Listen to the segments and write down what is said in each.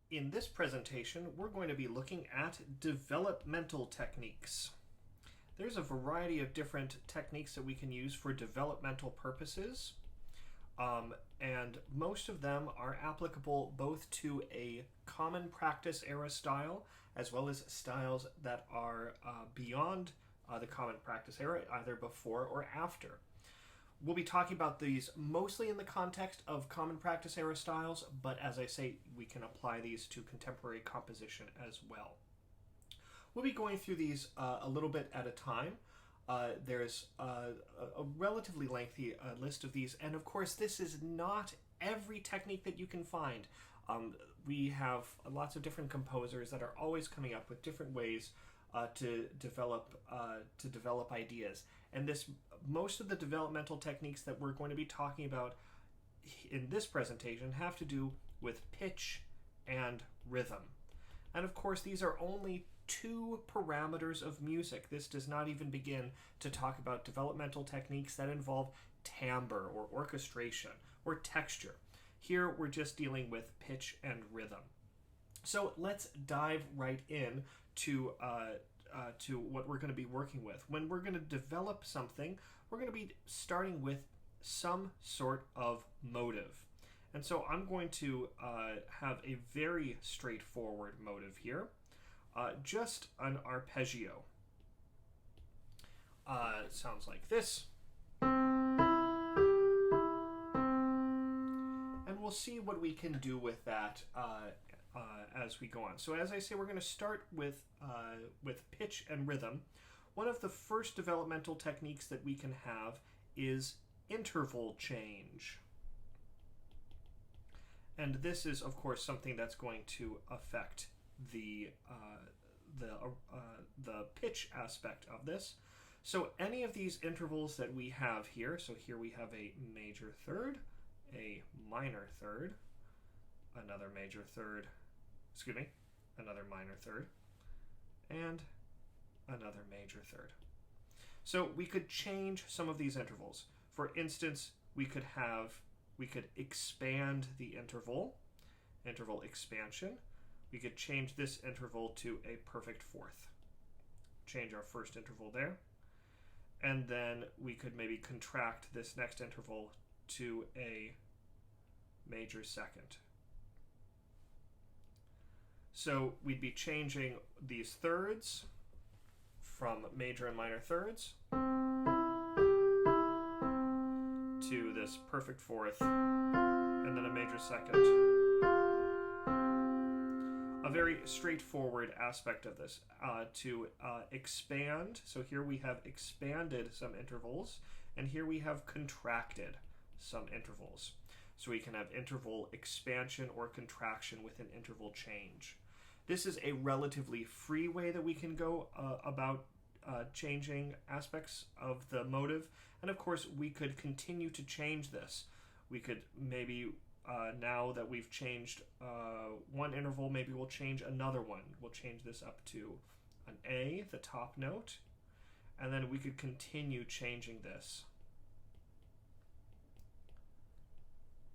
In this presentation, we're going to be looking at developmental techniques. There's a variety of different techniques that we can use for developmental purposes, and most of them are applicable both to a common practice era style as well as styles that are beyond the common practice era, either before or after. We'll be talking about these mostly in the context of common practice era styles, but as I say, we can apply these to contemporary composition as well. We'll be going through these a little bit at a time. There's a relatively lengthy list of these, and of course this is not every technique that you can find. We have lots of different composers that are always coming up with different ways to develop ideas, and most of the developmental techniques that we're going to be talking about in this presentation have to do with pitch and rhythm. And of course, these are only two parameters of music. This does not even begin to talk about developmental techniques that involve timbre or orchestration or texture. Here we're just dealing with pitch and rhythm. So let's dive right in to what we're going to be working with. When we're going to develop something, we're going to be starting with some sort of motive. And so I'm going to have a very straightforward motive here, just an arpeggio. It sounds like this. And we'll see what we can do with that as we go on. So as I say, we're going to start with pitch and rhythm. One of the first developmental techniques that we can have is interval change. And this is, of course, something that's going to affect the pitch aspect of this. So any of these intervals that we have here, so here we have a major third, a minor third, another major third, another minor third, and another major third. So we could change some of these intervals. For instance, we could expand the interval expansion. We could change this interval to a perfect fourth. Change our first interval there. And then we could maybe contract this next interval to a major second. So we'd be changing these thirds from major and minor thirds to this perfect fourth and then a major second. A very straightforward aspect of this to expand. So here we have expanded some intervals, and here we have contracted some intervals. So we can have interval expansion or contraction with an interval change. This is a relatively free way that we can go about changing aspects of the motive. And of course, we could continue to change this. We could maybe, now that we've changed one interval, maybe we'll change another one. We'll change this up to an A, the top note, and then we could continue changing this.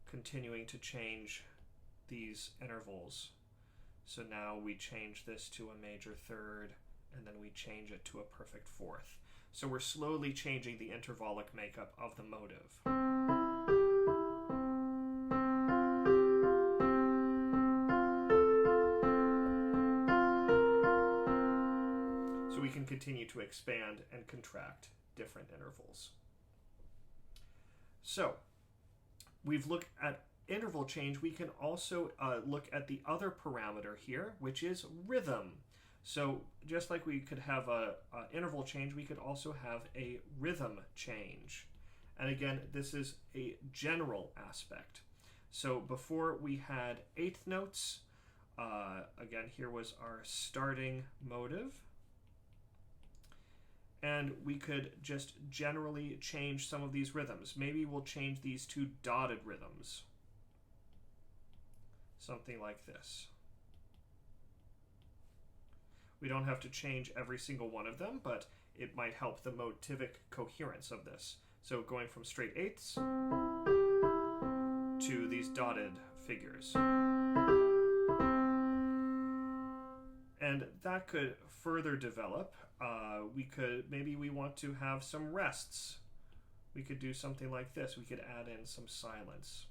Continuing to change these intervals. So now we change this to a major third, and then we change it to a perfect fourth. So we're slowly changing the intervallic makeup of the motive. So we can continue to expand and contract different intervals. So we've looked at interval change. We can also look at the other parameter here, which is rhythm. So just like we could have a interval change, we could also have a rhythm change. And again, this is a general aspect. So before we had eighth notes, again, here was our starting motive. And we could just generally change some of these rhythms. Maybe we'll change these to dotted rhythms. Something like this. We don't have to change every single one of them, but it might help the motivic coherence of this. So going from straight eighths to these dotted figures. that could further develop, maybe we want to have some rests. We could do something like this. We could add in some silence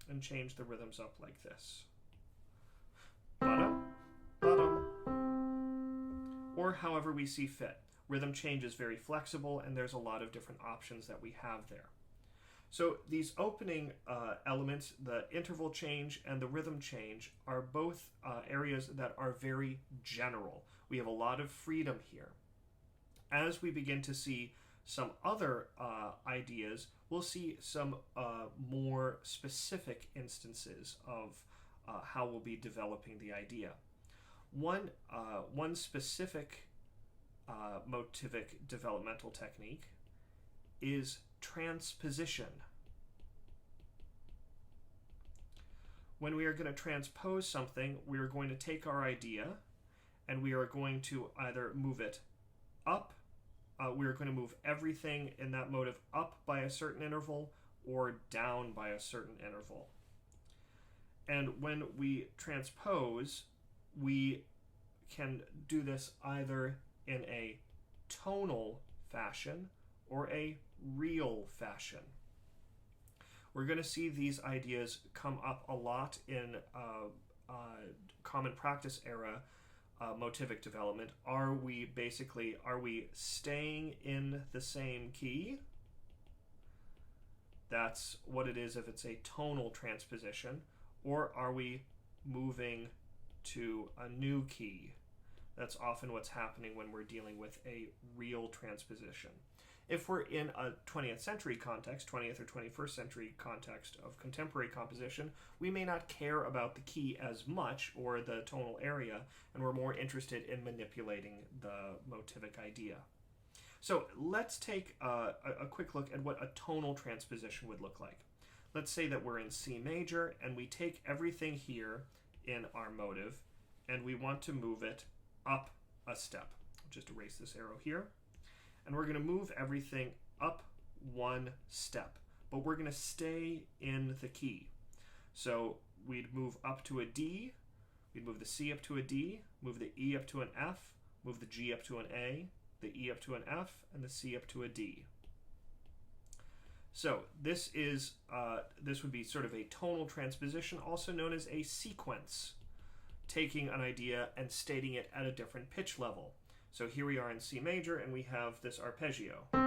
and change the rhythms up like this. Ba-dum, ba-dum. Or however we see fit. Rhythm change is very flexible, and there's a lot of different options that we have there. So these opening elements, the interval change and the rhythm change, are both areas that are very general. We have a lot of freedom here. As we begin to see some other ideas, we'll see some more specific instances of how we'll be developing the idea. One specific motivic developmental technique is transposition. When we are going to transpose something, we are going to take our idea and we are going to either move it up, we are going to move everything in that motive up by a certain interval or down by a certain interval. And when we transpose, we can do this either in a tonal fashion or a real fashion. We're going to see these ideas come up a lot in common practice era motivic development. Are we staying in the same key? That's what it is if it's a tonal transposition. Or are we moving to a new key? That's often what's happening when we're dealing with a real transposition. If we're in a 20th century context, 20th or 21st century context of contemporary composition, we may not care about the key as much or the tonal area, and we're more interested in manipulating the motivic idea. So let's take a quick look at what a tonal transposition would look like. Let's say that we're in C major and we take everything here in our motive and we want to move it up a step. I'll just erase this arrow here. And we're going to move everything up one step, but we're going to stay in the key. So we'd move up to a D, we'd move the C up to a D, move the E up to an F, move the G up to an A, the E up to an F, and the C up to a D. So this would be sort of a tonal transposition, also known as a sequence, taking an idea and stating it at a different pitch level. So here we are in C major and we have this arpeggio. We're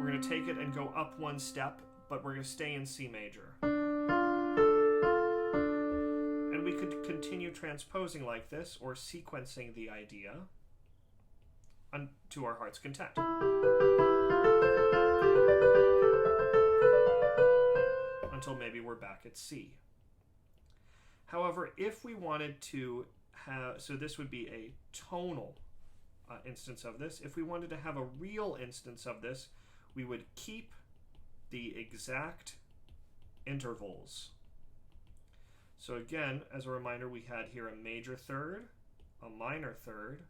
going to take it and go up one step, but we're going to stay in C major. And we could continue transposing like this or sequencing the idea to our heart's content. Until maybe we're back at C. However, if we wanted to so this would be a tonal instance of this. If we wanted to have a real instance of this, we would keep the exact intervals. So again, as a reminder, we had here a major third, a minor third,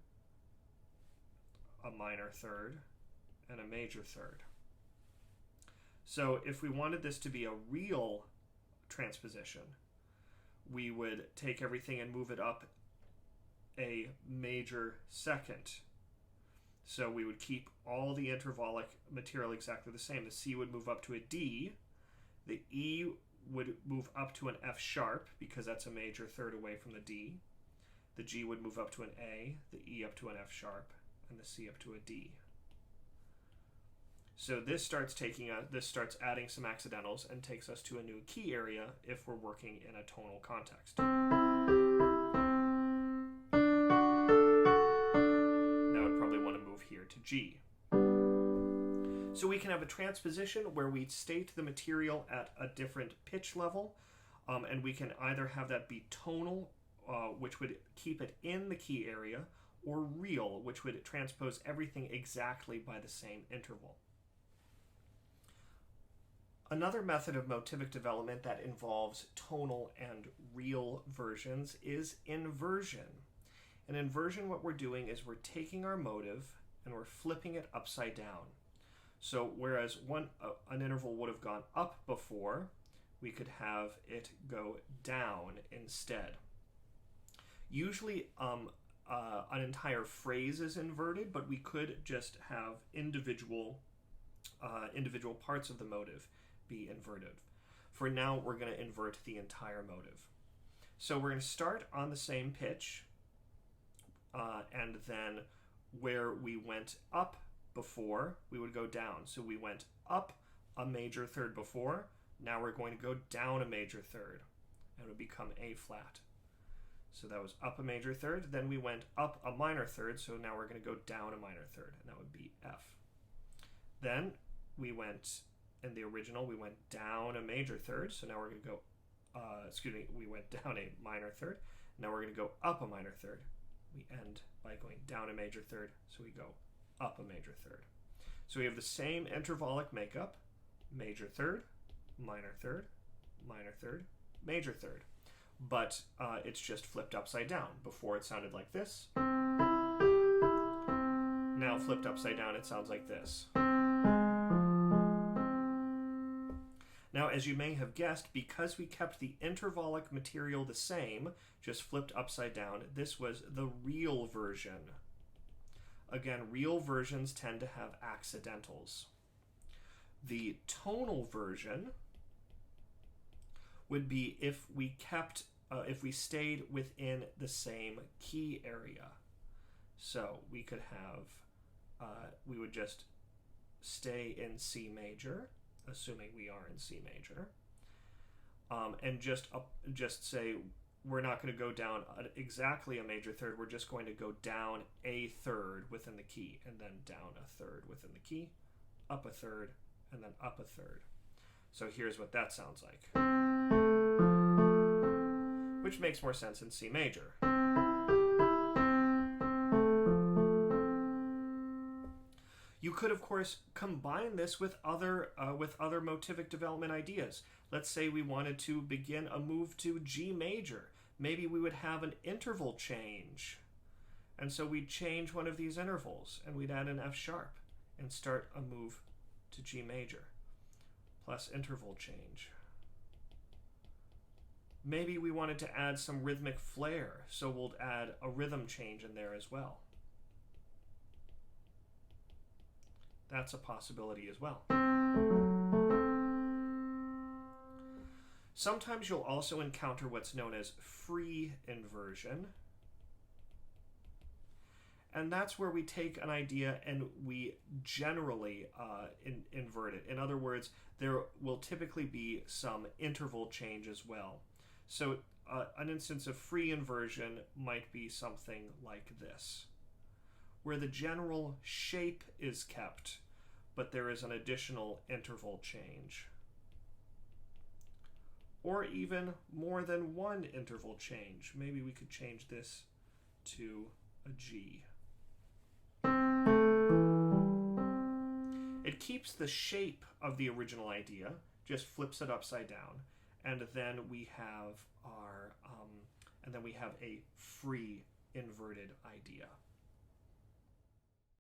a minor third, and a major third. So if we wanted this to be a real transposition, we would take everything and move it up a major second. So we would keep all the intervallic material exactly the same. The C would move up to a D. The E would move up to an F sharp because that's a major third away from the D. The G would move up to an A, the E up to an F sharp, and the C up to a D. So this starts adding some accidentals and takes us to a new key area if we're working in a tonal context. Here to G. So we can have a transposition where we state the material at a different pitch level, and we can either have that be tonal, which would keep it in the key area, or real, which would transpose everything exactly by the same interval. Another method of motivic development that involves tonal and real versions is inversion. In inversion, what we're doing is we're taking our motive and we're flipping it upside down. So whereas an interval would have gone up before, we could have it go down instead. Usually an entire phrase is inverted, but we could just have individual parts of the motive be inverted. For now, we're going to invert the entire motive. So we're going to start on the same pitch, and then where we went up before, we would go down. So we went up a major third before, now we're going to go down a major third, and it would become A flat. So that was up a major third, then we went up a minor third, so now we're going to go down a minor third, and that would be F. Then we went, in the original, we went down a major third, so now we're going to go, we went down a minor third, now we're going to go up a minor third. We end by going down a major third, so we go up a major third. So we have the same intervallic makeup, major third, minor third, minor third, major third. But it's just flipped upside down. Before it sounded like this. Now flipped upside down, it sounds like this. Now, as you may have guessed, because we kept the intervallic material the same, just flipped upside down, this was the real version. Again, real versions tend to have accidentals. The tonal version would be if we kept, if we stayed within the same key area. So we could have, we would just stay in C major, assuming we are in C major, and just say we're not going to go down exactly a major third, we're just going to go down a third within the key, and then down a third within the key, up a third, and then up a third. So here's what that sounds like, which makes more sense in C major. You could, of course, combine this with other motivic development ideas. Let's say we wanted to begin a move to G major. Maybe we would have an interval change. And so we'd change one of these intervals, and we'd add an F sharp and start a move to G major, plus interval change. Maybe we wanted to add some rhythmic flair, so we'll add a rhythm change in there as well. That's a possibility as well. Sometimes you'll also encounter what's known as free inversion. And that's where we take an idea and we generally invert it. In other words, there will typically be some interval change as well. So an instance of free inversion might be something like this, where the general shape is kept, but there is an additional interval change. Or even more than one interval change. Maybe we could change this to a G. It keeps the shape of the original idea, just flips it upside down, and then we have our, a free inverted idea.